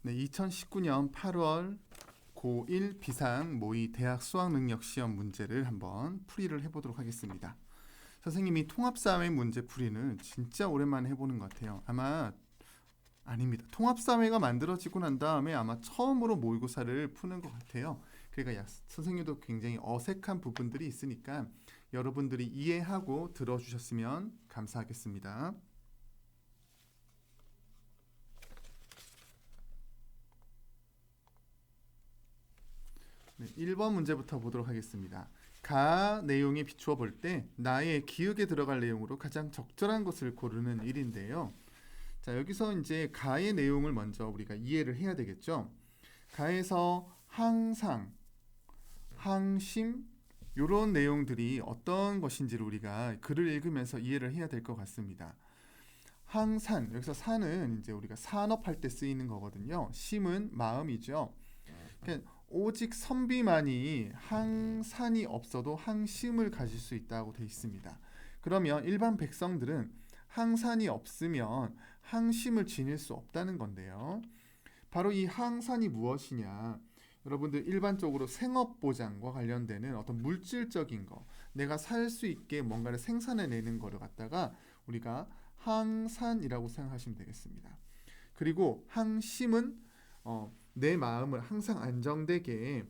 네, 2019년 8월 고1 비상 모의 대학 수학능력시험 문제를 한번 풀이를 해보도록 하겠습니다. 선생님이 통합사회 문제 풀이는 진짜 오랜만에 해보는 것 같아요. 아닙니다. 통합사회가 만들어지고 난 다음에 아마 처음으로 모의고사를 푸는 것 같아요. 그러니까 선생님도 굉장히 어색한 부분들이 있으니까 여러분들이 이해하고 들어주셨으면 감사하겠습니다. 네, 1번 문제부터 보도록 하겠습니다. 가 내용에 비추어 볼 때 나의 기억에 들어갈 내용으로 가장 적절한 것을 고르는 일인데요. 자, 여기서 이제 가의 내용을 먼저 우리가 이해를 해야 되겠죠. 가에서 항상, 항심 이런 내용들이 어떤 것인지를 우리가 글을 읽으면서 이해를 해야 될 것 같습니다. 항산, 여기서 산은 이제 우리가 산업할 때 쓰이는 거거든요. 심은 마음이죠. 그러니까 오직 선비만이 항산이 없어도 항심을 가질 수 있다고 되어 있습니다. 그러면 일반 백성들은 항산이 없으면 항심을 지닐 수 없다는 건데요. 바로 이 항산이 무엇이냐? 여러분들 일반적으로 생업보장과 관련되는 어떤 물질적인 거, 내가 살 수 있게 뭔가를 생산해내는 거를 갖다가 우리가 항산이라고 생각하시면 되겠습니다. 그리고 항심은 내 마음을 항상 안정되게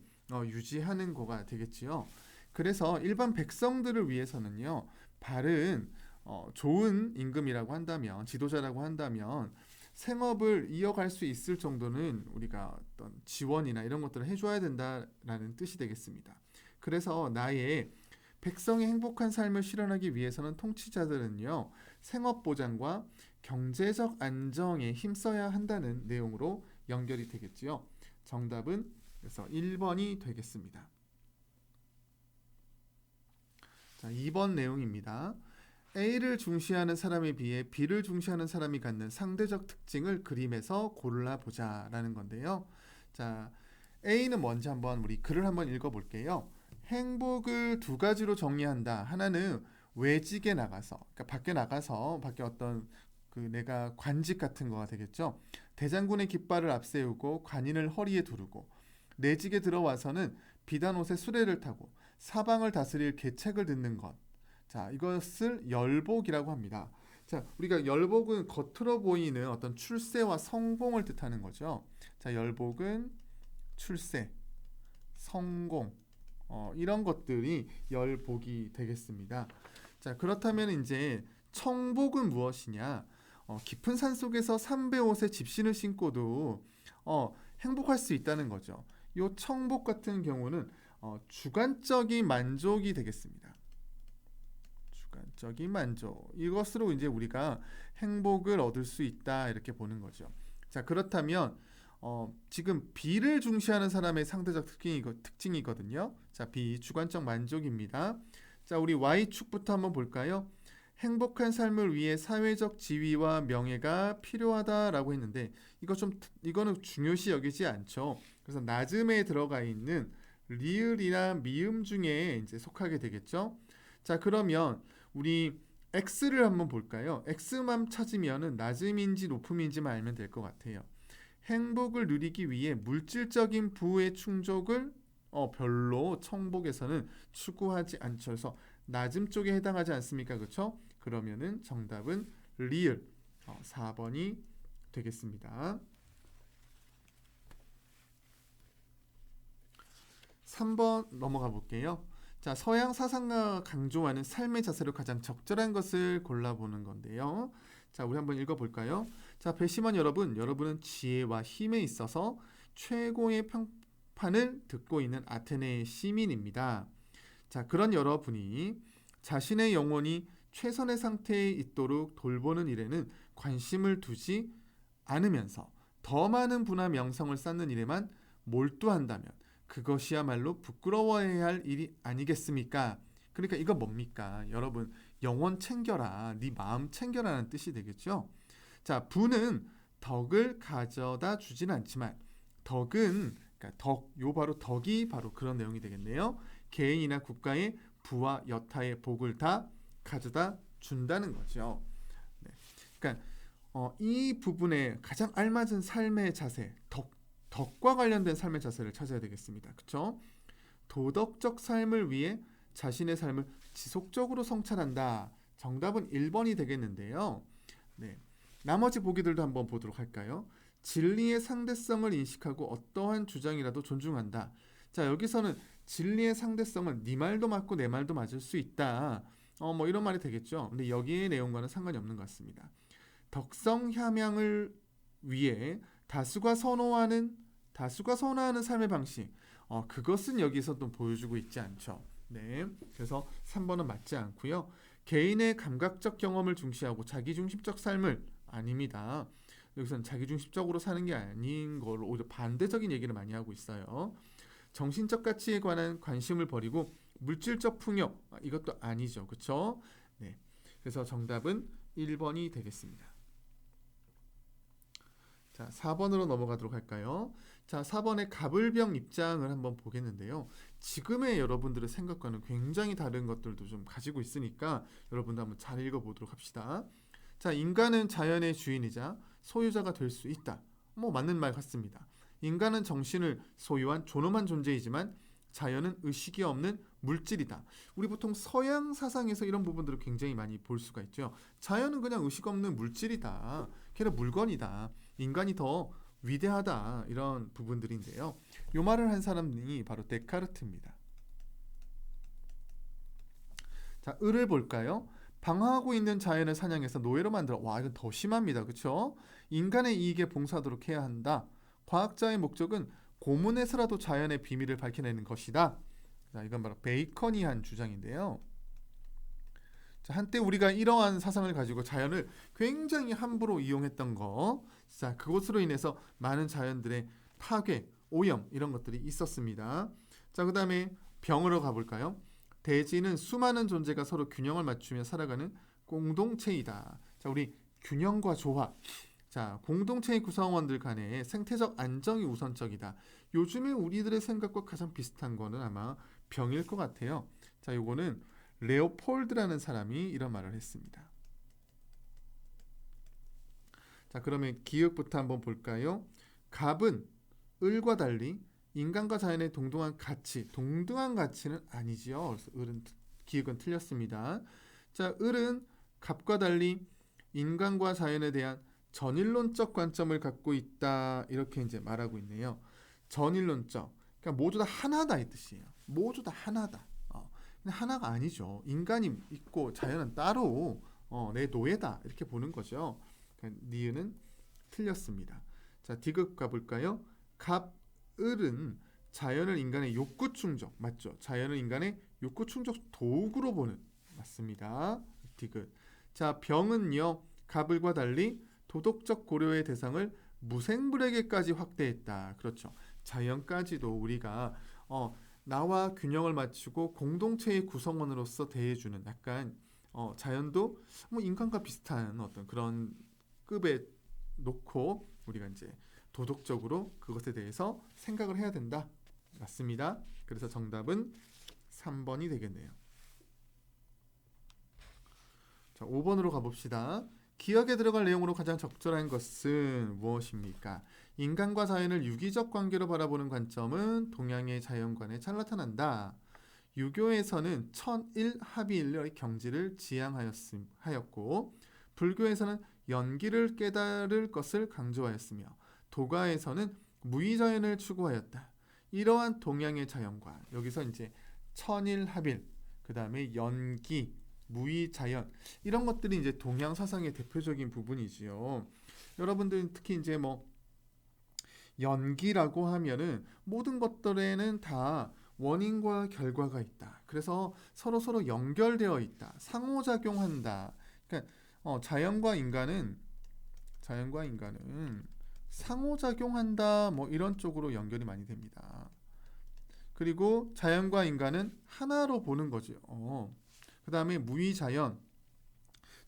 유지하는 거가 되겠지요. 그래서 일반 백성들을 위해서는요, 바른 좋은 임금이라고 한다면, 지도자라고 한다면 생업을 이어갈 수 있을 정도는 우리가 어떤 지원이나 이런 것들을 해줘야 된다라는 뜻이 되겠습니다. 그래서 나의 백성의 행복한 삶을 실현하기 위해서는 통치자들은요, 생업 보장과 경제적 안정에 힘써야 한다는 내용으로 연결이 되겠지요. 정답은 그래서 1번이 되겠습니다. 자, 2번 내용입니다. A를 중시하는 사람에 비해 B를 중시하는 사람이 갖는 상대적 특징을 그림에서 골라보자 라는 건데요. 자, A는 뭔지 한번 우리 글을 한번 읽어볼게요. 행복을 두 가지로 정리한다. 하나는 외직에 나가서, 그러니까 밖에 어떤 내가 관직 같은 거가 되겠죠. 대장군의 깃발을 앞세우고 관인을 허리에 두르고 내직에 들어와서는 비단 옷에 수레를 타고 사방을 다스릴 계책을 듣는 것. 자, 이것을 열복이라고 합니다. 자, 우리가 열복은 겉으로 보이는 어떤 출세와 성공을 뜻하는 거죠. 자, 열복은 출세, 성공, 이런 것들이 열복이 되겠습니다. 자, 그렇다면 이제 청복은 무엇이냐? 깊은 산 속에서 삼배옷에 집신을 신고도 행복할 수 있다는 거죠. 이 청복 같은 경우는 주관적인 만족이 되겠습니다. 주관적인 만족. 이것으로 이제 우리가 행복을 얻을 수 있다 이렇게 보는 거죠. 자, 그렇다면 지금 B를 중시하는 사람의 상대적 특징이거든요. 자, B 주관적 만족입니다. 자, 우리 Y축부터 한번 볼까요? 행복한 삶을 위해 사회적 지위와 명예가 필요하다라고 했는데 이거는 중요시 여기지 않죠. 그래서 낮음에 들어가 있는 리을이나 미음 중에 이제 속하게 되겠죠. 자, 그러면 우리 X를 한번 볼까요? X만 찾으면은 낮음인지 높음인지만 알면 될 것 같아요. 행복을 누리기 위해 물질적인 부의 충족을 별로 청복에서는 추구하지 않죠. 그래서 낮음 쪽에 해당하지 않습니까? 그렇죠? 그러면은 정답은 리을 4번이 되겠습니다. 3번 넘어가 볼게요. 자, 서양 사상가가 강조하는 삶의 자세로 가장 적절한 것을 골라보는 건데요. 자, 우리 한번 읽어볼까요? 자, 배심원 여러분, 여러분은 지혜와 힘에 있어서 최고의 평판을 듣고 있는 아테네의 시민입니다. 자, 그런 여러분이 자신의 영혼이 최선의 상태에 있도록 돌보는 일에는 관심을 두지 않으면서 더 많은 부나 명성을 쌓는 일에만 몰두한다면 그것이야말로 부끄러워해야 할 일이 아니겠습니까? 그러니까 이거 뭡니까? 여러분, 영혼 챙겨라, 네 마음 챙겨라는 뜻이 되겠죠? 자, 부는 덕을 가져다 주진 않지만 덕은 바로 덕이 바로 그런 내용이 되겠네요. 개인이나 국가의 부와 여타의 복을 다 가져다 준다는 거죠. 네. 그러니까 이 부분에 가장 알맞은 삶의 자세, 덕과 관련된 삶의 자세를 찾아야 되겠습니다. 그렇죠? 도덕적 삶을 위해 자신의 삶을 지속적으로 성찰한다. 정답은 1번이 되겠는데요. 네. 나머지 보기들도 한번 보도록 할까요? 진리의 상대성을 인식하고 어떠한 주장이라도 존중한다. 자, 여기서는 진리의 상대성은 네 말도 맞고 내 말도 맞을 수 있다. 뭐 이런 말이 되겠죠. 근데 여기의 내용과는 상관이 없는 것 같습니다. 덕성 함양을 위해 다수가 선호하는 삶의 방식. 그것은 여기서도 보여주고 있지 않죠. 네. 그래서 3번은 맞지 않고요. 개인의 감각적 경험을 중시하고 자기중심적 삶을 아닙니다. 여기서는 자기중심적으로 사는 게 아닌 걸로 오히려 반대적인 얘기를 많이 하고 있어요. 정신적 가치에 관한 관심을 버리고 물질적 풍요 이것도 아니죠. 그렇죠? 네. 그래서 정답은 1번이 되겠습니다. 자, 4번으로 넘어가도록 할까요? 자, 4번의 갑을병 입장을 한번 보겠는데요. 지금의 여러분들의 생각과는 굉장히 다른 것들도 좀 가지고 있으니까 여러분도 한번 잘 읽어보도록 합시다. 자, 인간은 자연의 주인이자 소유자가 될 수 있다. 뭐 맞는 말 같습니다. 인간은 정신을 소유한 존엄한 존재이지만 자연은 의식이 없는 물질이다. 우리 보통 서양 사상에서 이런 부분들을 굉장히 많이 볼 수가 있죠. 자연은 그냥 의식 없는 물질이다. 걔는 물건이다. 인간이 더 위대하다. 이런 부분들인데요. 이 말을 한 사람이 바로 데카르트입니다. 자, 을을 볼까요? 방황하고 있는 자연을 사냥해서 노예로 만들어. 와, 이건 더 심합니다. 그렇죠? 인간의 이익에 봉사하도록 해야 한다. 과학자의 목적은 고문에서라도 자연의 비밀을 밝혀내는 것이다. 자, 이건 바로 베이컨이 한 주장인데요. 자, 한때 우리가 이러한 사상을 가지고 자연을 굉장히 함부로 이용했던 거. 자, 그것으로 인해서 많은 자연들의 파괴, 오염 이런 것들이 있었습니다. 자, 그다음에 병으로 가볼까요? 대지는 수많은 존재가 서로 균형을 맞추며 살아가는 공동체이다. 자, 우리 균형과 조화. 자, 공동체의 구성원들 간의 생태적 안정이 우선적이다. 요즘에 우리들의 생각과 가장 비슷한 거는 아마 병일 것 같아요. 자, 요거는 레오폴드라는 사람이 이런 말을 했습니다. 자, 그러면 기억부터 한번 볼까요? 갑은 을과 달리 인간과 자연의 동등한 가치는 아니지요. 그래서 기억은 틀렸습니다. 자, 을은 갑과 달리 인간과 자연에 대한 전일론적 관점을 갖고 있다. 이렇게 이제 말하고 있네요. 전일론적. 그러니까 모두 다 하나다 이 뜻이에요. 모두 다 하나다. 근데 하나가 아니죠. 인간이 있고 자연은 따로 내 노예다. 이렇게 보는 거죠. 그러니까 니은은 틀렸습니다. 자, 디귿 가볼까요? 갑을은 자연을 인간의 욕구 충족. 맞죠? 자연을 인간의 욕구 충족 도구로 보는. 맞습니다. 디귿. 자, 병은요. 갑을과 달리 도덕적 고려의 대상을 무생물에게까지 확대했다. 그렇죠. 자연까지도 우리가 나와 균형을 맞추고 공동체의 구성원으로서 대해주는 약간 자연도 뭐 인간과 비슷한 어떤 그런 급에 놓고 우리가 이제 도덕적으로 그것에 대해서 생각을 해야 된다. 맞습니다. 그래서 정답은 3번이 되겠네요. 자, 5번으로 가봅시다. 기억에 들어갈 내용으로 가장 적절한 것은 무엇입니까? 인간과 자연을 유기적 관계로 바라보는 관점은 동양의 자연관에 잘 나타난다. 유교에서는 천일합일의 경지를 지향하였고 불교에서는 연기를 깨달을 것을 강조하였으며 도가에서는 무의자연을 추구하였다. 이러한 동양의 자연관, 여기서 이제 천일합일, 그 다음에 연기, 무의자연 이런 것들이 이제 동양 사상의 대표적인 부분이지요. 여러분들 특히 이제 뭐 연기라고 하면은 모든 것들에는 다 원인과 결과가 있다. 그래서 서로 연결되어 있다. 상호작용한다. 그러니까 자연과 인간은 상호작용한다. 뭐 이런 쪽으로 연결이 많이 됩니다. 그리고 자연과 인간은 하나로 보는 거죠. 그 다음에 무의자연.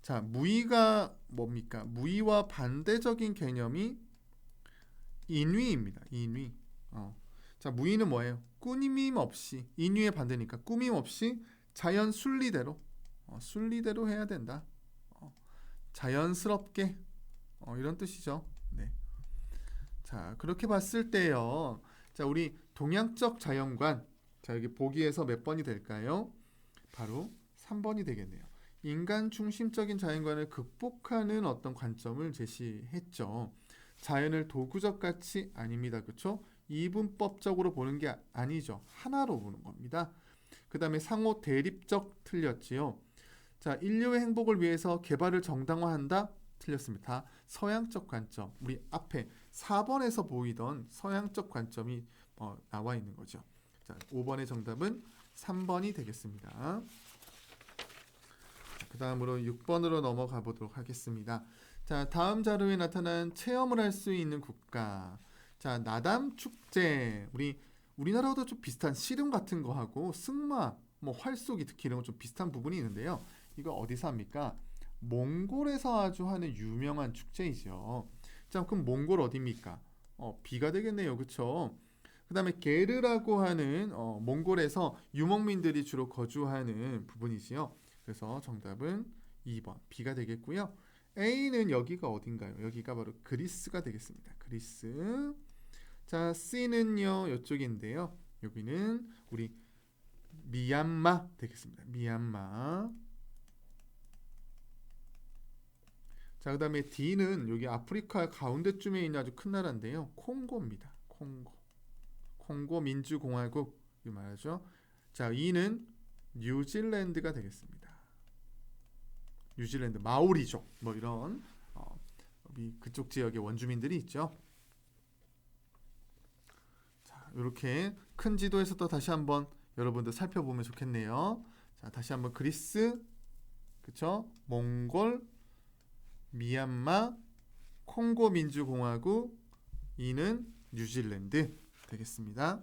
자, 무의가 뭡니까? 무의와 반대적인 개념이 인위입니다. 인위. 자, 무의는 뭐예요? 꾸밈 없이, 인위의 반대니까 꾸밈 없이 자연 순리대로 순리대로 해야 된다. 자연스럽게 이런 뜻이죠. 네. 자, 그렇게 봤을 때요. 자, 우리 동양적 자연관. 자, 여기 보기에서 몇 번이 될까요? 바로 3번이 되겠네요. 인간 중심적인 자연관을 극복하는 어떤 관점을 제시했죠. 자연을 도구적 가치 아닙니다. 그렇죠? 이분법적으로 보는 게 아니죠. 하나로 보는 겁니다. 그 다음에 상호 대립적 틀렸지요. 자, 인류의 행복을 위해서 개발을 정당화한다? 틀렸습니다. 서양적 관점. 우리 앞에 4번에서 보이던 서양적 관점이 나와 있는 거죠. 자, 5번의 정답은 3번이 되겠습니다. 그 다음으로 6번으로 넘어가 보도록 하겠습니다. 자, 다음 자료에 나타난 체험을 할 수 있는 국가. 자, 나담 축제. 우리나라와도 좀 비슷한 씨름 같은 거 하고 승마, 뭐 활쏘기 특히 이런 거 좀 비슷한 부분이 있는데요. 이거 어디서 합니까? 몽골에서 아주 하는 유명한 축제이죠. 자, 그럼 몽골 어디입니까? 비가 되겠네요. 그렇죠? 그 다음에 게르라고 하는 몽골에서 유목민들이 주로 거주하는 부분이지요. 그래서 정답은 2번 B가 되겠고요. A는 여기가 어딘가요? 여기가 바로 그리스가 되겠습니다. 그리스. 자, C는요 이쪽인데요. 여기는 우리 미얀마 되겠습니다. 미얀마. 자, 그 다음에 D는 여기 아프리카 가운데쯤에 있는 아주 큰 나라인데요. 콩고입니다. 콩고 민주공화국 이 말하죠. 자, E는 뉴질랜드가 되겠습니다. 뉴질랜드 마오리족 뭐 이런 그쪽 지역의 원주민들이 있죠. 자, 이렇게 큰 지도에서 또 다시 한번 여러분들 살펴보면 좋겠네요. 자, 다시 한번 그리스, 그쵸? 몽골, 미얀마, 콩고 민주공화국, 이는 뉴질랜드 되겠습니다.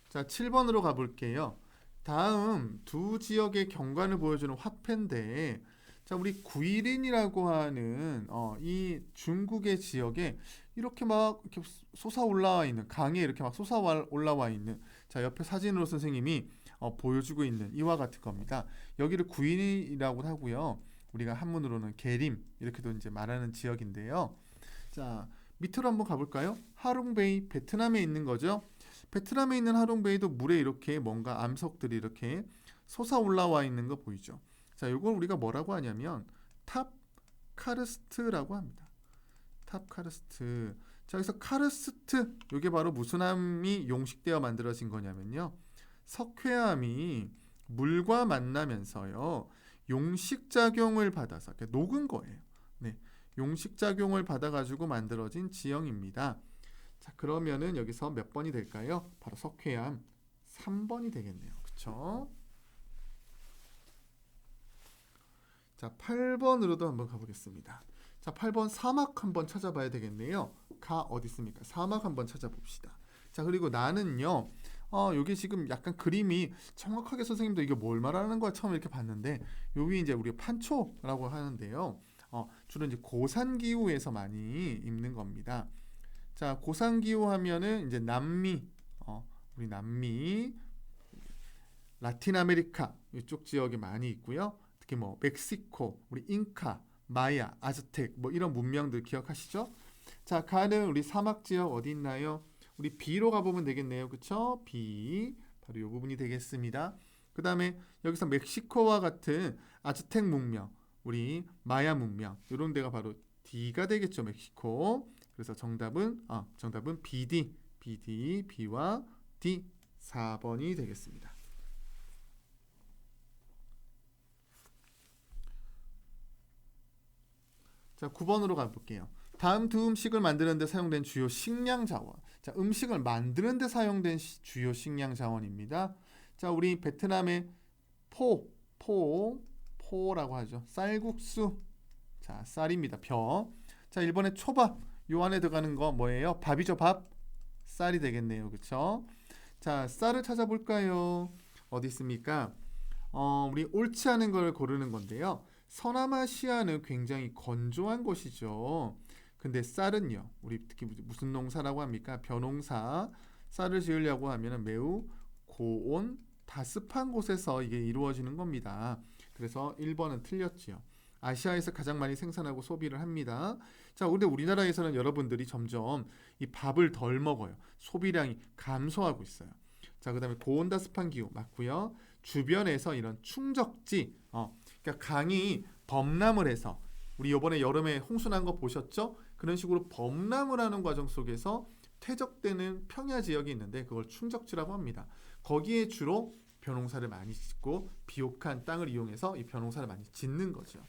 자, 7번으로 가볼게요. 다음 두 지역의 경관을 보여주는 화폐인데, 자, 우리 구이린이라고 하는 이 중국의 지역에 이렇게 막 이렇게 솟아 올라와 있는 강에 이렇게 막 솟아 올라와 있는, 자, 옆에 사진으로 선생님이 보여주고 있는 이와 같은 겁니다. 여기를 구이린이라고 하고요. 우리가 한문으로는 게림 이렇게도 이제 말하는 지역인데요. 자, 밑으로 한번 가볼까요? 하롱베이 베트남에 있는 거죠. 베트남에 있는 하롱베이도 물에 이렇게 뭔가 암석들이 이렇게 솟아 올라와 있는 거 보이죠. 자, 이걸 우리가 뭐라고 하냐면 탑 카르스트라고 합니다. 탑 카르스트. 자, 여기서 카르스트 이게 바로 무슨 암이 용식되어 만들어진 거냐면요. 석회암이 물과 만나면서요. 용식작용을 받아서 녹은 거예요. 네, 용식작용을 받아가지고 만들어진 지형입니다. 자, 그러면은 여기서 몇 번이 될까요? 바로 석회암 3번이 되겠네요. 그쵸? 자, 8번으로도 한번 가보겠습니다. 자, 8번 사막 한번 찾아봐야 되겠네요. 가 어디 있습니까? 사막 한번 찾아봅시다. 자, 그리고 나는요. 여기 지금 약간 그림이 정확하게 선생님도 이게 뭘 말하는 거야 처음 이렇게 봤는데 여기 이제 우리 판초라고 하는데요. 주로 이제 고산기후에서 많이 입는 겁니다. 자, 고산기후 하면은 이제 남미, 우리 남미, 라틴 아메리카 이쪽 지역에 많이 있고요. 특히 뭐 멕시코, 우리 잉카, 마야, 아즈텍 뭐 이런 문명들 기억하시죠? 자, 가는 우리 사막 지역 어디 있나요? 우리 B로 가보면 되겠네요. 그쵸? B. 바로 이 부분이 되겠습니다. 그 다음에 여기서 멕시코와 같은 아즈텍 문명, 우리 마야 문명 이런 데가 바로 D가 되겠죠. 멕시코. 그래서 정답은 BD. B와 D 4번이 되겠습니다. 자, 9번으로 가볼게요. 다음 두 음식을 만드는 데 사용된 주요 식량 자원. 자, 음식을 만드는 데 사용된 주요 식량 자원입니다. 자, 우리 베트남의 포라고 하죠. 쌀국수. 자, 쌀입니다. 벼. 자, 일본의 초밥. 요 안에 들어가는 거 뭐예요? 밥이죠, 밥. 쌀이 되겠네요. 그쵸? 자, 쌀을 찾아볼까요? 어디 있습니까? 우리 옳지 않은 걸 고르는 건데요. 서남아시아는 굉장히 건조한 곳이죠. 근데 쌀은요. 우리 특히 무슨 농사라고 합니까? 벼농사. 쌀을 지으려고 하면 매우 고온, 다습한 곳에서 이게 이루어지는 겁니다. 그래서 1번은 틀렸지요. 아시아에서 가장 많이 생산하고 소비를 합니다. 자, 근데 우리나라에서는 여러분들이 점점 이 밥을 덜 먹어요. 소비량이 감소하고 있어요. 자, 그다음에 고온다습한 기후 맞고요. 주변에서 이런 충적지, 그러니까 강이 범람을 해서 우리 이번에 여름에 홍수 난 거 보셨죠? 그런 식으로 범람을 하는 과정 속에서 퇴적되는 평야 지역이 있는데 그걸 충적지라고 합니다. 거기에 주로 벼농사를 많이 짓고 비옥한 땅을 이용해서 이 벼농사를 많이 짓는 거죠.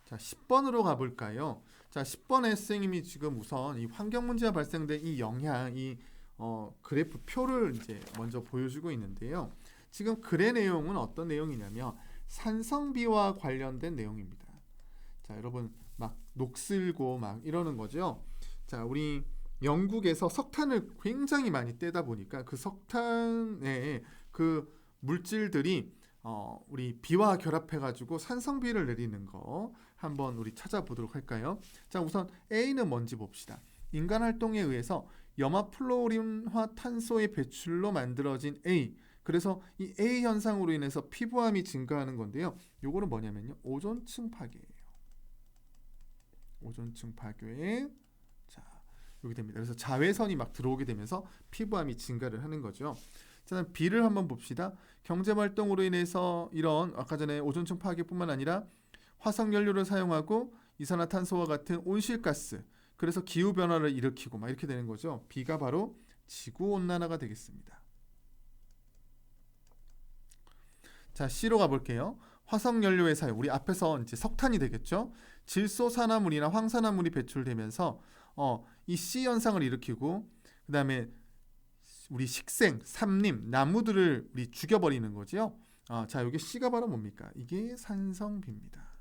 자, 10번으로 가볼까요? 자, 10번에 선생님이 지금 우선 이 환경 문제가 발생된 이 영향, 이 그래프 표를 이제 먼저 보여주고 있는데요. 지금 글의 내용은 어떤 내용이냐면 산성비와 관련된 내용입니다. 자, 여러분 막 녹슬고 막 이러는 거죠. 자, 우리 영국에서 석탄을 굉장히 많이 떼다 보니까 그 석탄의 그 물질들이 우리 비와 결합해가지고 산성비를 내리는 거 한번 우리 찾아보도록 할까요? 자, 우선 A는 뭔지 봅시다. 인간 활동에 의해서 염화플로린화 탄소의 배출로 만들어진 A. 그래서 이 A 현상으로 인해서 피부암이 증가하는 건데요. 요거는 뭐냐면요. 오존층 파괴예요. 오존층 파괴. 자, 여기 됩니다. 그래서 자외선이 막 들어오게 되면서 피부암이 증가를 하는 거죠. 자, B를 한번 봅시다. 경제활동으로 인해서 이런 아까 전에 오존층 파괴뿐만 아니라 화석연료를 사용하고 이산화탄소와 같은 온실가스, 그래서 기후변화를 일으키고 막 이렇게 되는 거죠. B가 바로 지구온난화가 되겠습니다. 자, C로 가볼게요. 화석연료의 사용, 우리 앞에서 이제 석탄이 되겠죠. 질소산화물이나 황산화물이 배출되면서 이 C 현상을 일으키고 그 다음에 우리 식생, 삼림, 나무들을 우리 죽여버리는 거죠. 자, 여기 C가 바로 뭡니까? 이게 산성비입니다.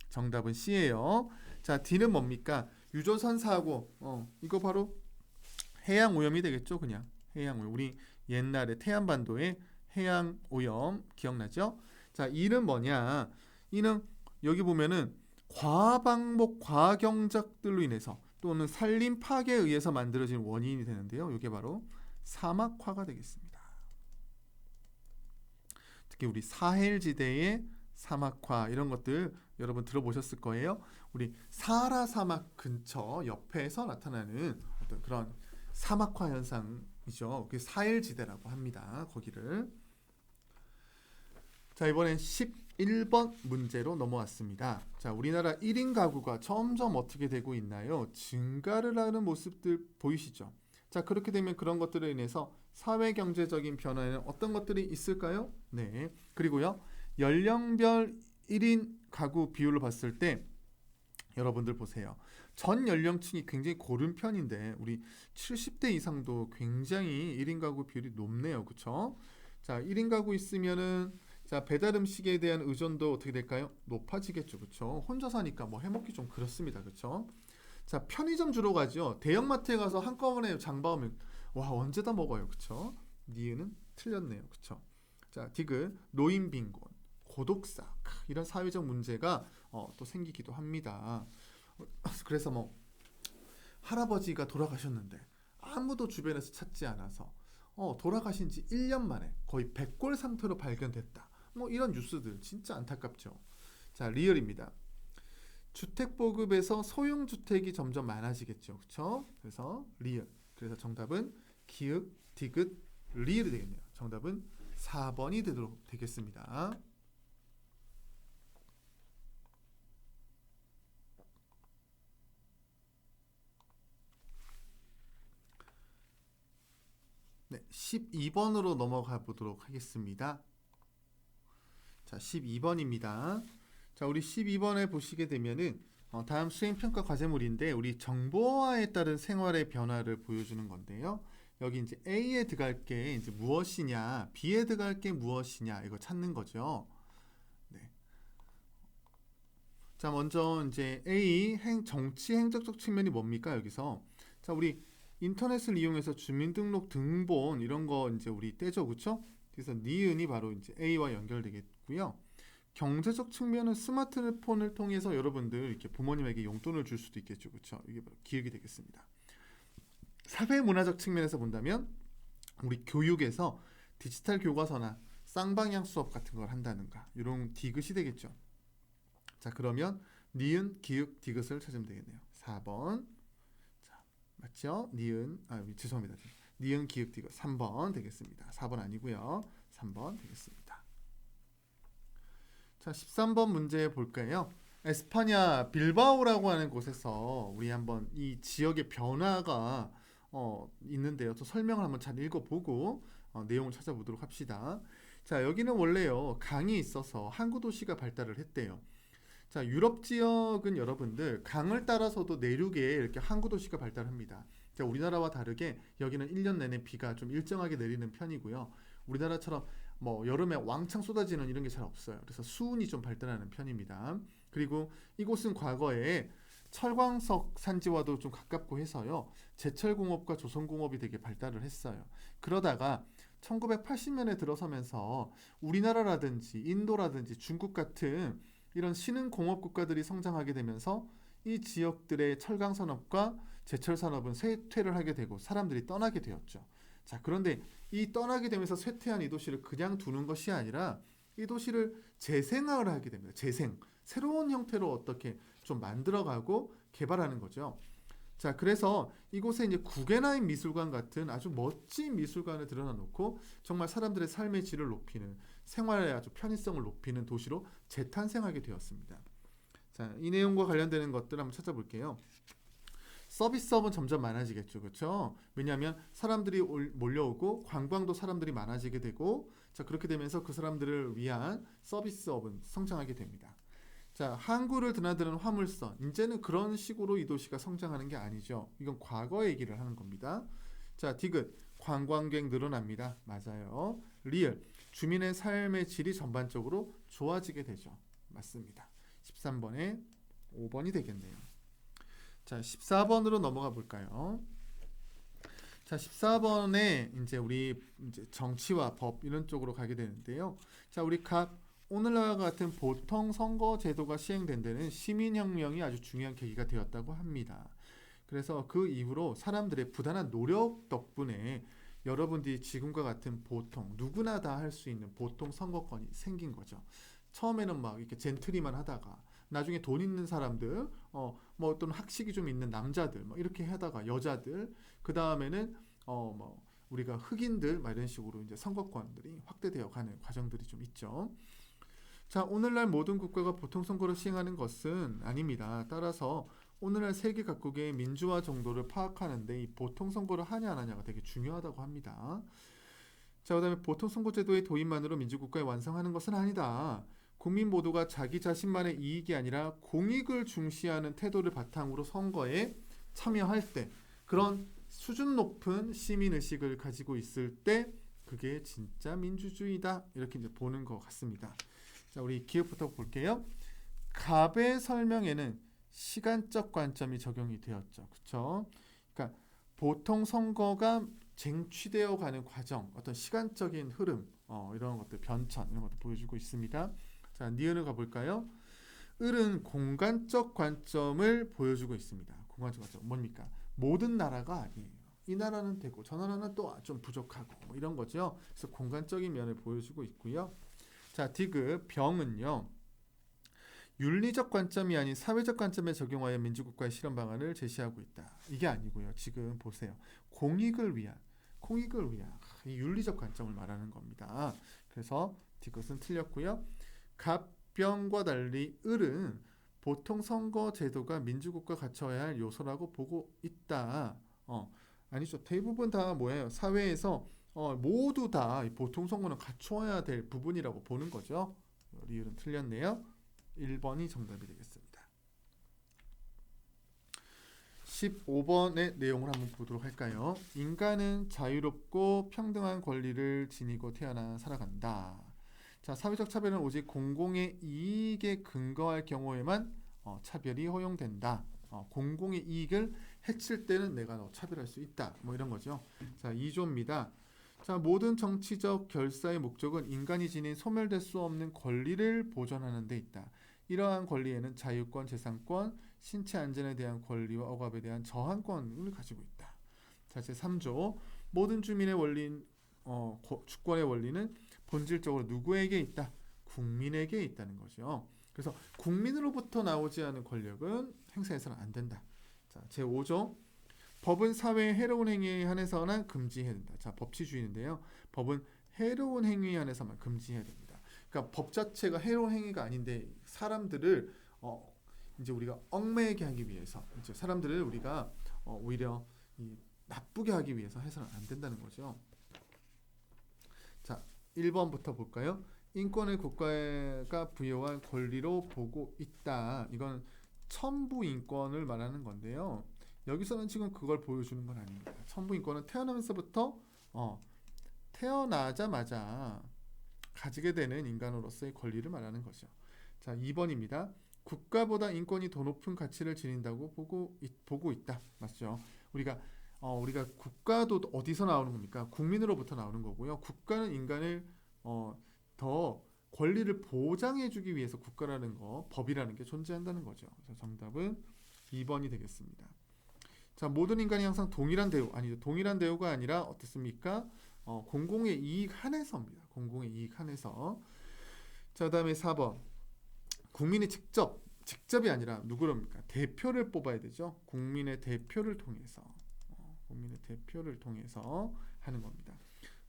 정답은 C예요. 자, D는 뭡니까? 유조선 사고. 이거 바로 해양 오염이 되겠죠, 그냥. 해양 오염. 우리 옛날에 태안반도의 해양 오염 기억나죠? 자, E는 뭐냐? E는 여기 보면은 과방목, 과경작들로 인해서 또는 산림 파괴에 의해서 만들어진 원인이 되는데요. 이게 바로 사막화가 되겠습니다. 특히 우리 사헬지대의 사막화 이런 것들 여러분 들어보셨을 거예요. 우리 사하라 사막 근처 옆에서 나타나는 어떤 그런 사막화 현상이죠. 그게 사헬지대라고 합니다. 거기를. 자, 이번엔 11번 문제로 넘어왔습니다. 자, 우리나라 1인 가구가 점점 어떻게 되고 있나요? 증가를 하는 모습들 보이시죠? 자, 그렇게 되면 그런 것들에 인해서 사회 경제적인 변화에는 어떤 것들이 있을까요? 네. 그리고요. 연령별 1인 가구 비율을 봤을 때 여러분들 보세요. 전 연령층이 굉장히 고른 편인데 우리 70대 이상도 굉장히 1인 가구 비율이 높네요. 그렇죠? 자, 1인 가구 있으면은 자, 배달 음식에 대한 의존도 어떻게 될까요? 높아지겠죠. 그렇죠? 혼자 사니까 뭐 해먹기 좀 그렇습니다. 그렇죠? 자, 편의점 주로 가죠. 대형마트에 가서 한꺼번에 장봐오면 와, 언제 다 먹어요. 그렇죠? 니은은 틀렸네요. 그렇죠? 자, 디귿 노인 빈곤, 고독사 이런 사회적 문제가 또 생기기도 합니다. 그래서 뭐 할아버지가 돌아가셨는데 아무도 주변에서 찾지 않아서 돌아가신 지 1년 만에 거의 백골 상태로 발견됐다. 뭐 이런 뉴스들 진짜 안타깝죠. 자, 리얼입니다. 주택 보급에서 소형 주택이 점점 많아지겠죠. 그렇죠? 그래서 리얼. 그래서 정답은 기읍, 디귿, 리얼이 되겠네요. 정답은 4번이 되도록 되겠습니다. 네, 12번으로 넘어가 보도록 하겠습니다. 자, 12번입니다. 자, 우리 12번에 보시게 되면은 다음 수행평가 과제물인데 우리 정보화에 따른 생활의 변화를 보여주는 건데요. 여기 이제 A에 들어갈 게 이제 무엇이냐, B에 들어갈 게 무엇이냐 이거 찾는 거죠. 네. 자, 먼저 이제 A 정치 행정적 측면이 뭡니까 여기서? 자, 우리 인터넷을 이용해서 주민등록 등본 이런 거 이제 우리 떼죠, 그렇죠? 그래서 니은이 바로 이제 A와 연결되겠고요. 경제적 측면은 스마트폰을 통해서 여러분들 이렇게 부모님에게 용돈을 줄 수도 있겠죠, 그렇죠? 이게 바로 기획이 되겠습니다. 사회 문화적 측면에서 본다면 우리 교육에서 디지털 교과서나 쌍방향 수업 같은 걸 한다든가 이런 디귿이 되겠죠. 자, 그러면 니은, 기역, 디귿을 찾으면 되겠네요. 4번. 자, 맞죠? 죄송합니다. 니은, 기역, 디귿 3번 되겠습니다. 4번 아니고요. 3번 되겠습니다. 자, 13번 문제 볼까요? 에스파냐 빌바오라고 하는 곳에서 우리 한번 이 지역의 변화가 있는데요. 또 설명을 한번 잘 읽어보고 내용을 찾아보도록 합시다. 자, 여기는 원래요 강이 있어서 항구 도시가 발달을 했대요. 자, 유럽 지역은 여러분들 강을 따라서도 내륙에 이렇게 항구 도시가 발달합니다. 자, 우리나라와 다르게 여기는 1년 내내 비가 좀 일정하게 내리는 편이고요. 우리나라처럼 뭐 여름에 왕창 쏟아지는 이런 게 잘 없어요. 그래서 수운이 좀 발달하는 편입니다. 그리고 이곳은 과거에 철광석 산지와도 좀 가깝고 해서요. 제철공업과 조선공업이 되게 발달을 했어요. 그러다가 1980년에 들어서면서 우리나라라든지 인도라든지 중국 같은 이런 신흥 공업 국가들이 성장하게 되면서 이 지역들의 철강산업과 제철산업은 쇠퇴를 하게 되고 사람들이 떠나게 되었죠. 자, 그런데 이 떠나게 되면서 쇠퇴한 이 도시를 그냥 두는 것이 아니라 이 도시를 재생을 하게 됩니다. 재생. 새로운 형태로 어떻게 좀 만들어가고 개발하는 거죠. 자, 그래서 이곳에 이제 구겐하임 미술관 같은 아주 멋진 미술관을 들여놔 놓고 정말 사람들의 삶의 질을 높이는 생활의 아주 편의성을 높이는 도시로 재탄생하게 되었습니다. 자, 이 내용과 관련되는 것들 한번 찾아볼게요. 서비스업은 점점 많아지겠죠, 그렇죠? 왜냐하면 사람들이 몰려오고 관광도 사람들이 많아지게 되고, 자, 그렇게 되면서 그 사람들을 위한 서비스업은 성장하게 됩니다. 자, 항구를 드나드는 화물선, 이제는 그런 식으로 이 도시가 성장하는 게 아니죠. 이건 과거 얘기를 하는 겁니다. 자, 디귿, 관광객 늘어납니다. 맞아요. 리을, 주민의 삶의 질이 전반적으로 좋아지게 되죠. 맞습니다. 13번에 5번이 되겠네요. 자, 14번으로 넘어가 볼까요? 자, 14번에 이제 우리 이제 정치와 법 이런 쪽으로 가게 되는데요. 자, 우리 오늘날과 같은 보통 선거 제도가 시행된 데는 시민혁명이 아주 중요한 계기가 되었다고 합니다. 그래서 그 이후로 사람들의 부단한 노력 덕분에 여러분들이 지금과 같은 보통 누구나 다 할 수 있는 보통 선거권이 생긴 거죠. 처음에는 막 이렇게 젠틀이만 하다가 나중에 돈 있는 사람들, 뭐 어떤 학식이 좀 있는 남자들, 뭐 이렇게 하다가 여자들, 그 다음에는 뭐 우리가 흑인들, 막 이런 식으로 이제 선거권들이 확대되어 가는 과정들이 좀 있죠. 자, 오늘날 모든 국가가 보통 선거를 시행하는 것은 아닙니다. 따라서 오늘날 세계 각국의 민주화 정도를 파악하는데 이 보통 선거를 하냐 안 하냐가 되게 중요하다고 합니다. 자, 그다음에 보통 선거 제도의 도입만으로 민주국가에 완성하는 것은 아니다. 국민 모두가 자기 자신만의 이익이 아니라 공익을 중시하는 태도를 바탕으로 선거에 참여할 때, 그런 수준 높은 시민의식을 가지고 있을 때 그게 진짜 민주주의다, 이렇게 이제 보는 것 같습니다. 자, 우리 기억부터 볼게요. 갑의 설명에는 시간적 관점이 적용이 되었죠. 그렇죠? 그러니까 보통 선거가 쟁취되어 가는 과정, 어떤 시간적인 흐름, 이런 것들, 변천, 이런 것들 보여주고 있습니다. 자, 니은을 가볼까요? 을은 공간적 관점을 보여주고 있습니다. 공간적 관점 뭡니까? 모든 나라가 아니에요. 이 나라는 되고 저 나라는 또 좀 부족하고 뭐 이런 거죠. 그래서 공간적인 면을 보여주고 있고요. 자, 디귿, 병은요, 윤리적 관점이 아닌 사회적 관점에 적용하여 민주국가의 실현 방안을 제시하고 있다. 이게 아니고요. 지금 보세요. 공익을 위한 이 윤리적 관점을 말하는 겁니다. 그래서 디귿은 틀렸고요. 갑병과 달리 을은 보통 선거 제도가 민주국가 갖춰야 할 요소라고 보고 있다. 아니죠. 대부분 다 뭐예요? 사회에서 모두 다 보통 선거는 갖춰야 될 부분이라고 보는 거죠. 리을은 틀렸네요. 1번이 정답이 되겠습니다. 15번의 내용을 한번 보도록 할까요? 인간은 자유롭고 평등한 권리를 지니고 태어나 살아간다. 자, 사회적 차별은 오직 공공의 이익에 근거할 경우에만 차별이 허용된다. 공공의 이익을 해칠 때는 내가 차별할 수 있다. 뭐 이런 거죠. 자, 2조입니다. 자, 모든 정치적 결사의 목적은 인간이 지닌 소멸될 수 없는 권리를 보존하는 데 있다. 이러한 권리에는 자유권, 재산권, 신체 안전에 대한 권리와 억압에 대한 저항권을 가지고 있다. 자, 제3조 모든 주민의 원리인 주권의 원리는 본질적으로 누구에게 있다? 국민에게 있다는 거죠. 그래서 국민으로부터 나오지 않은 권력은 행사해서는 안 된다. 자, 제5조 법은 사회에 해로운 행위에 한해서나 금지해야 된다. 자, 법치주의인데요. 법은 해로운 행위에 한해서만 금지해야 됩니다. 그러니까 법 자체가 해로운 행위가 아닌데 사람들을 이제 우리가 얽매이게 하기 위해서 이제 사람들을 우리가 오히려 나쁘게 하기 위해서 해서는 안 된다는 거죠. 자, 1번부터 볼까요? 인권을 국가가 부여한 권리로 보고 있다. 이건 천부 인권을 말하는 건데요. 여기서는 지금 그걸 보여주는 건 아닙니다. 천부 인권은 태어나면서부터 태어나자마자 가지게 되는 인간으로서의 권리를 말하는 거죠. 자, 2번입니다. 국가보다 인권이 더 높은 가치를 지닌다고 보고 있다. 맞죠? 우리가 국가도 어디서 나오는 겁니까? 국민으로부터 나오는 거고요. 국가는 인간을 더 권리를 보장해주기 위해서 국가라는 거, 법이라는 게 존재한다는 거죠. 그래서 정답은 2번이 되겠습니다. 자, 모든 인간이 항상 동일한 대우, 아니죠. 동일한 대우가 아니라 어떻습니까? 공공의 이익 한해서입니다. 공공의 이익 한해서. 자, 그다음에 4번. 국민이 직접이 아니라 누구랍니까? 대표를 뽑아야 되죠. 국민의 대표를 통해서 하는 겁니다.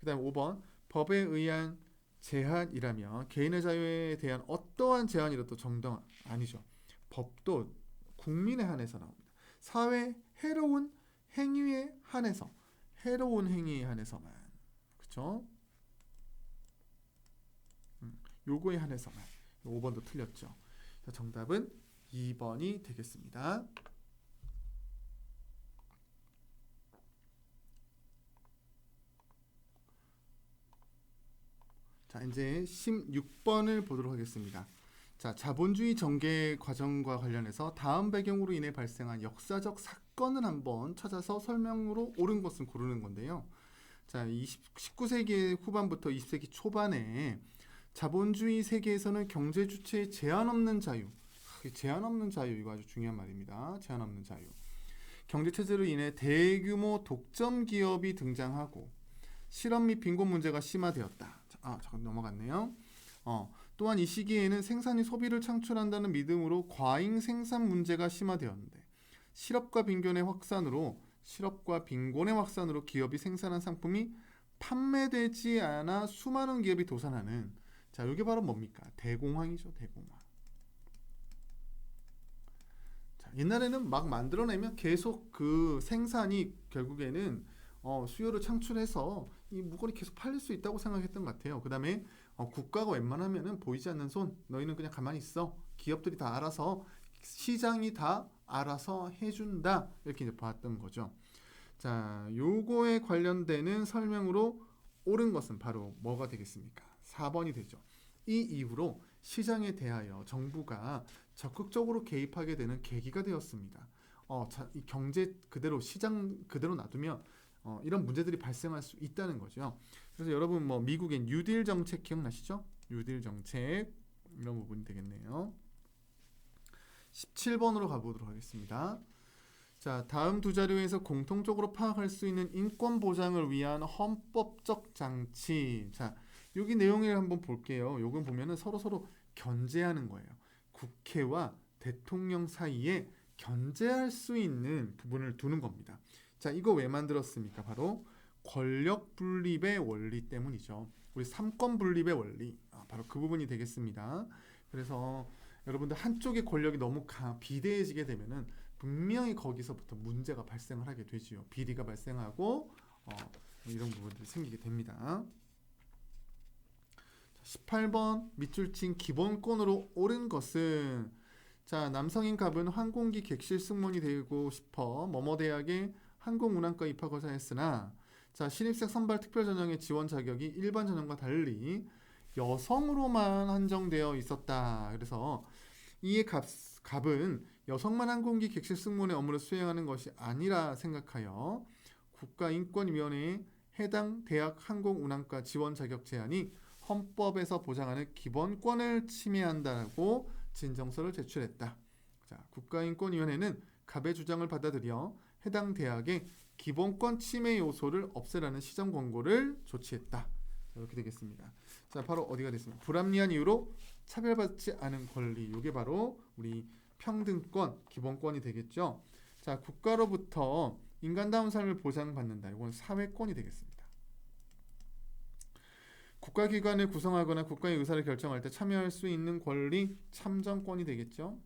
그다음 5번. 법에 의한 제한이라면 개인의 자유에 대한 어떠한 제한이라도 정당 아니죠. 법도 국민에 한해서 나옵니다. 사회 해로운 행위에 한해서 한해서만 그렇죠? 요거에 한해서만. 5번도 틀렸죠. 정답은 2번이 되겠습니다. 자, 이제 16번을 보도록 하겠습니다. 자, 자본주의 전개 과정과 관련해서 다음 배경으로 인해 발생한 역사적 사건을 한번 찾아서 설명으로 옳은 것을 고르는 건데요. 자, 19세기 후반부터 20세기 초반에 자본주의 세계에서는 경제 주체의 제한 없는 자유, 이거 아주 중요한 말입니다. 제한 없는 자유. 경제 체제로 인해 대규모 독점 기업이 등장하고 실업 및 빈곤 문제가 심화되었다. 잠깐 넘어갔네요. 또한 이 시기에는 생산이 소비를 창출한다는 믿음으로 과잉 생산 문제가 심화되었는데 실업과 빈곤의 확산으로 기업이 생산한 상품이 판매되지 않아 수많은 기업이 도산하는, 자, 이게 바로 뭡니까? 대공황이죠. 대공황. 자, 옛날에는 막 만들어내면 계속 그 생산이 결국에는 수요를 창출해서 이 물건이 계속 팔릴 수 있다고 생각했던 것 같아요. 그 다음에 국가가 웬만하면은 보이지 않는 손, 너희는 그냥 가만히 있어. 기업들이 다 알아서, 시장이 다 알아서 해준다. 이렇게 이제 봤던 거죠. 자, 요거에 관련되는 설명으로 옳은 것은 바로 뭐가 되겠습니까? 4번이 되죠. 이 이후로 시장에 대하여 정부가 적극적으로 개입하게 되는 계기가 되었습니다. 이 경제 그대로, 시장 그대로 놔두면 이런 문제들이 발생할 수 있다는 거죠. 그래서 여러분 미국의 뉴딜 정책 기억나시죠? 뉴딜 정책 이런 부분이 되겠네요. 17번으로 가보도록 하겠습니다. 자, 다음 두 자료에서 공통적으로 파악할 수 있는 인권 보장을 위한 헌법적 장치. 자, 여기 내용을 한번 볼게요. 요건 보면은 서로 견제하는 거예요. 국회와 대통령 사이에 견제할 수 있는 부분을 두는 겁니다. 자, 이거 왜 만들었습니까? 바로 권력 분립의 원리 때문이죠. 우리 삼권 분립의 원리, 바로 그 부분이 되겠습니다. 그래서 여러분들 한쪽의 권력이 너무 비대해지게 되면은 분명히 거기서부터 문제가 발생을 하게 되지요. 비리가 발생하고 이런 부분들이 생기게 됩니다. 18번 밑줄 친 기본권으로 옳은 것은, 자, 남성인 갑은 항공기 객실 승무원이 되고 싶어 뭐뭐 대학에 항공운항과 입학을 했으나, 자, 신입생 선발 특별전형의 지원 자격이 일반 전형과 달리 여성으로만 한정되어 있었다. 그래서 이에 갑은 여성만 항공기 객실 승무원의 업무를 수행하는 것이 아니라 생각하여 국가인권위원회에 해당 대학 항공운항과 지원 자격 제한이 헌법에서 보장하는 기본권을 침해한다고 진정서를 제출했다. 자, 국가인권위원회는 갑의 주장을 받아들여 해당 대학의 기본권 침해 요소를 없애라는 시정 권고를 조치했다. 이렇게 되겠습니다. 자, 바로 어디가 됐습니까? 불합리한 이유로 차별받지 않은 권리. 이게 바로 우리 평등권, 기본권이 되겠죠. 자, 국가로부터 인간다운 삶을 보장받는다. 이건 사회권이 되겠습니다. 국가기관을 구성하거나 국가의 의사를 결정할 때 참여할 수 있는 권리, 참정권이 되겠죠.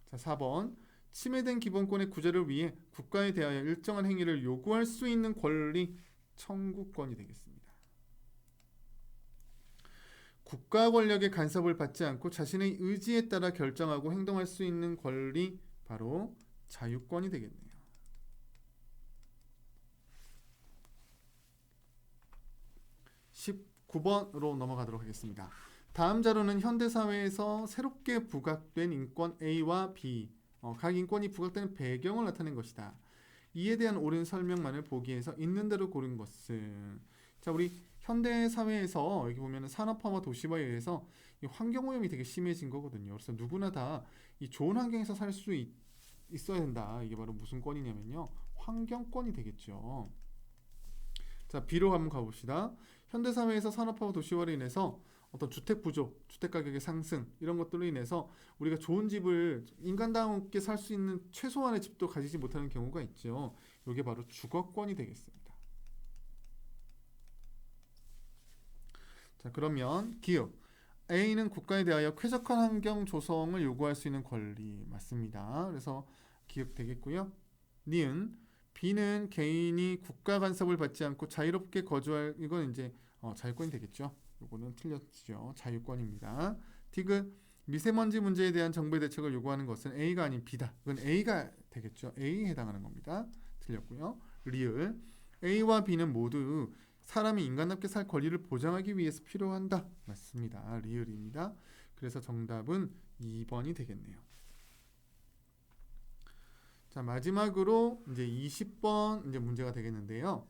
자, 4번. 침해된 기본권의 구제를 위해 국가에 대하여 일정한 행위를 요구할 수 있는 권리, 청구권이 되겠습니다. 국가 권력의 간섭을 받지 않고 자신의 의지에 따라 결정하고 행동할 수 있는 권리, 바로 자유권이 되겠네요. 19번으로 넘어가도록 하겠습니다. 다음 자료는 현대사회에서 새롭게 부각된 인권 A와 B, 각 인권이 부각되는 배경을 나타낸 것이다. 이에 대한 옳은 설명만을 보기에서 있는 대로 고른 것은, 자, 우리 현대 사회에서 여기 보면 산업화와 도시화에 의해서 이 환경 오염이 되게 심해진 거거든요. 그래서 누구나 다 이 좋은 환경에서 살 수 있어야 된다. 이게 바로 무슨 권이냐면요, 환경권이 되겠죠. 자, B로 한번 가봅시다. 현대 사회에서 산업화와 도시화로 인해서 어떤 주택 부족, 주택 가격의 상승, 이런 것들로 인해서 우리가 좋은 집을 인간다움게 살 수 있는 최소한의 집도 가지지 못하는 경우가 있죠. 이게 바로 주거권이 되겠습니다. 자, 그러면 기업 A는 국가에 대하여 쾌적한 환경 조성을 요구할 수 있는 권리, 맞습니다. 그래서 기업 되겠고요. 니은 B는 개인이 국가 간섭을 받지 않고 자유롭게 거주할, 이건 이제 자유권이 되겠죠. 요거는 틀렸죠. 자유권입니다. 디귿 미세먼지 문제에 대한 정부의 대책을 요구하는 것은 A가 아닌 B다. 이건 A가 되겠죠. A에 해당하는 겁니다. 틀렸고요. 리을 A와 B는 모두 사람이 인간답게 살 권리를 보장하기 위해서 필요한다. 맞습니다. 리을입니다. 그래서 정답은 2번이 되겠네요. 자, 마지막으로 이제 20번 이제 문제가 되겠는데요.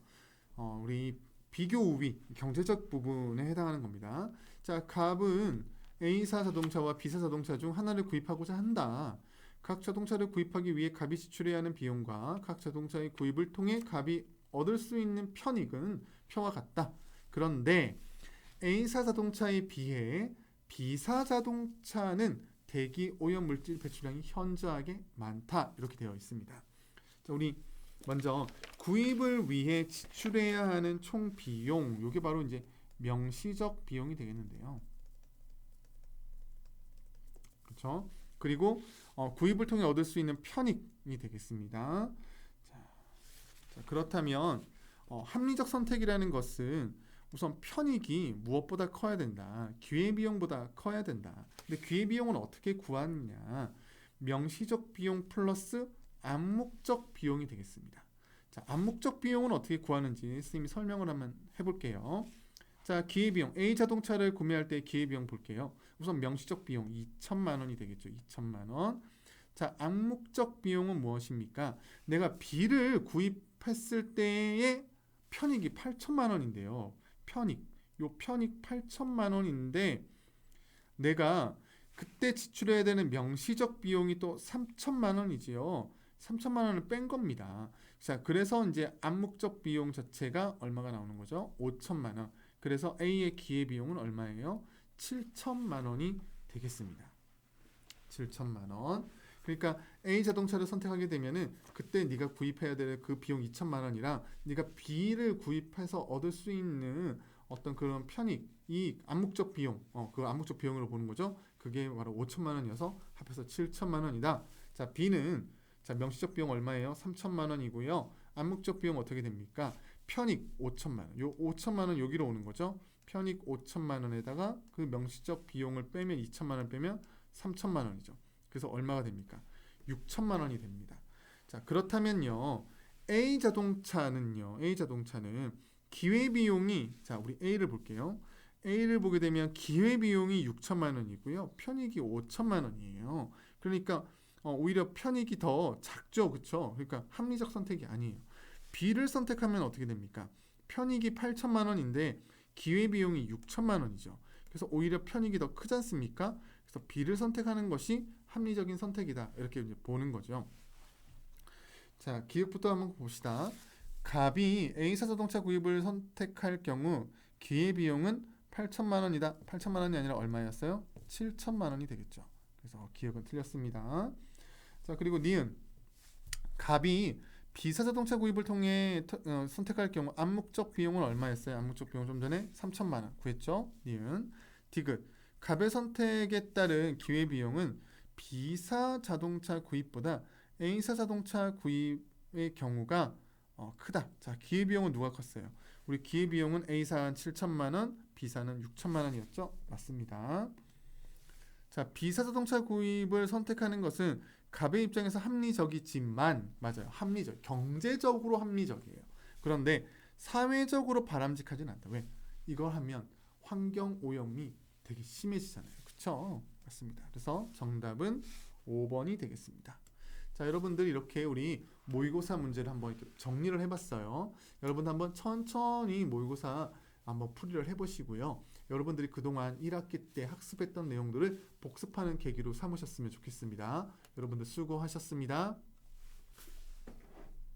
우리 비교 우위, 경제적 부분에 해당하는 겁니다. 자, 갑은 A사 자동차와 B사 자동차 중 하나를 구입하고자 한다. 각 자동차를 구입하기 위해 갑이 지출해야 하는 비용과 각 자동차의 구입을 통해 갑이 얻을 수 있는 편익은 표와 같다. 그런데 A사 자동차에 비해 B사 자동차는 대기 오염 물질 배출량이 현저하게 많다. 이렇게 되어 있습니다. 자, 우리 먼저 구입을 위해 지출해야 하는 총 비용, 이게 바로 이제 명시적 비용이 되겠는데요. 그렇죠? 그리고 구입을 통해 얻을 수 있는 편익이 되겠습니다. 자, 그렇다면 합리적 선택이라는 것은 우선 편익이 무엇보다 커야 된다. 기회비용보다 커야 된다. 근데 기회비용은 어떻게 구하느냐? 명시적 비용 플러스 암묵적 비용이 되겠습니다. 자, 암묵적 비용은 어떻게 구하는지 선생님이 설명을 한번 해볼게요. 자, 기회비용 A 자동차를 구매할 때 기회비용 볼게요. 우선 명시적 비용 2천만 원이 되겠죠. 2천만 원. 자, 암묵적 비용은 무엇입니까? 내가 B를 구입했을 때의 편익이 8천만 원인데요. 요 편익 8천만 원인데 내가 그때 지출해야 되는 명시적 비용이 또 3천만 원이지요. 3천만 원을 뺀 겁니다. 자, 그래서 이제 암묵적 비용 자체가 얼마가 나오는 거죠? 5천만 원. 그래서 A의 기회비용은 얼마예요? 7천만 원이 되겠습니다. 7천만 원. 그러니까 A 자동차를 선택하게 되면은 그때 네가 구입해야 될 그 비용 2천만 원이랑 네가 B를 구입해서 얻을 수 있는 어떤 그런 편익, 이 암묵적 비용, 그 암묵적 비용으로 보는 거죠. 그게 바로 5천만 원이어서 합해서 7천만 원이다. 자, B는 자, 명시적 비용 얼마예요? 3천만 원이고요. 암묵적 비용 어떻게 됩니까? 편익 5천만 원. 요 5천만 원 여기로 오는 거죠. 편익 5천만 원에다가 그 명시적 비용을 빼면 2천만 원 빼면 3천만 원이죠. 그래서 얼마가 됩니까? 6천만 원이 됩니다. 자, 그렇다면요. A 자동차는 기회비용이, 자, 우리 A를 볼게요. A를 보게 되면 기회비용이 6천만 원이고요. 편익이 5천만 원이에요. 그러니까 오히려 편익이 더 작죠. 그렇죠? 그러니까 합리적 선택이 아니에요. B를 선택하면 어떻게 됩니까? 편익이 8천만 원인데 기회비용이 6천만 원이죠. 그래서 오히려 편익이 더 크지 않습니까? 그래서 B를 선택하는 것이 합리적인 선택이다. 이렇게 이제 보는 거죠. 자, 기획부터 한번 봅시다. 갑이 A사 자동차 구입을 선택할 경우 기회비용은 8천만 원이다. 8천만 원이 아니라 얼마였어요? 7천만 원이 되겠죠. 그래서 기억은 틀렸습니다. 자, 그리고 니은 갑이 B사 자동차 구입을 통해 선택할 경우 암묵적 비용은 얼마였어요? 암묵적 비용 좀 전에 3천만 원 구했죠. 니은 디귿 갑의 선택에 따른 기회비용은 B사 자동차 구입보다 A사 자동차 구입의 경우가 크다. 자, 기회비용은 누가 컸어요? 우리 기회비용은 A사는 7천만 원, B사는 6천만 원이었죠? 맞습니다. 자, B사 자동차 구입을 선택하는 것은 갑의 입장에서 합리적이지만 맞아요. 합리적. 경제적으로 합리적이에요. 그런데 사회적으로 바람직하진 않다. 왜? 이걸 하면 환경 오염이 되게 심해지잖아요. 그렇죠? 맞습니다. 그래서 정답은 5번이 되겠습니다. 자, 여러분들 이렇게 우리 모의고사 문제를 한번 이렇게 정리를 해봤어요. 여러분 한번 천천히 모의고사 한번 풀이를 해보시고요. 여러분들이 그동안 1학기 때 학습했던 내용들을 복습하는 계기로 삼으셨으면 좋겠습니다. 여러분들 수고하셨습니다.